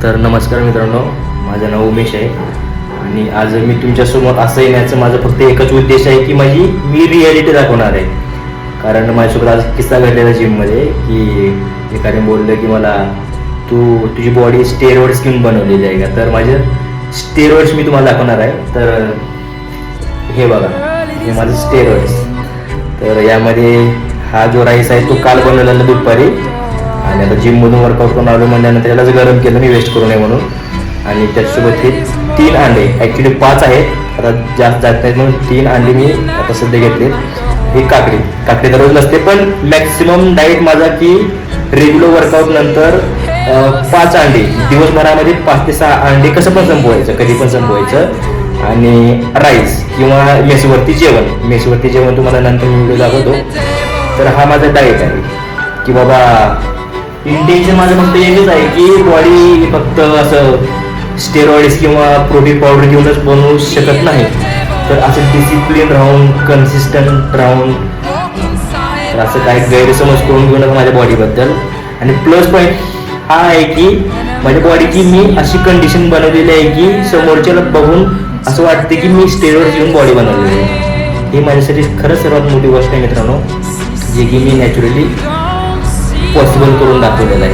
तर नमस्कार मित्रांनो, माझं नाव उमेश आहे आणि आज मी तुमच्यासमोर असं येण्याचं माझं फक्त एकच उद्देश आहे की मी रिॲलिटी दाखवणार आहे. कारण माझ्यासोबत आज किस्सा घडलेला जिममध्ये की एकाने बोललं की मला तुझी बॉडी स्टेरॉइड्स घेऊन बनवलेली आहे का. तर माझे स्टेरॉइड्स मी तुम्हाला दाखवणार आहे. तर हे बघा, हे माझं स्टेरॉइड्स. तर यामध्ये हा जो राईस आहे तो काल बनवलेला दुपारी आणि आता जिममधून वर्कआउट करून आलो म्हणल्यानंतर त्यालाच गरम केलं मी, वेस्ट करू नये म्हणून. आणि त्याच्यासोबत हे 3 अंडे, ॲक्च्युली 5 आहेत, आता जास्त जात नाहीत म्हणून 3 अंडे मी आता सध्या घेतले. ही काकडी दररोज नसते, पण मॅक्सिमम डाएट माझा की रेग्युलर वर्कआउट नंतर 5 अंडे दिवसभरामध्ये, 5 ते 6 अंडे कसं पण संपवायचं, कधी पण संपवायचं. आणि राईस किंवा मेसवरती जेवण तुम्हाला नंतर मी व्हिडिओ दाखवतो. तर हा माझा डाएट आहे की बाबा इंटेन्शन माझं फक्त एकच आहे की बॉडी फक्त असं स्टेरॉइड्स किंवा प्रोटीन पावडर घेऊनच बनवू शकत नाही. तर असं डिसिप्लिन राहून, कन्सिस्टंट राहून, तर असं काही गैरसमज करून घेऊ नका माझ्या बॉडीबद्दल. आणि प्लस पॉईंट हा आहे की माझ्या बॉडीची मी अशी कंडिशन बनवलेली आहे की समोरच्याला बघून असं वाटते की मी स्टेरॉइड्स घेऊन बॉडी बनवलेली आहे. ही माझ्यासाठी खरंच सर्वात मोठी गोष्ट आहे मित्रांनो, जे की मी नॅचरली पॉसिबल करून दाखवलेलं आहे.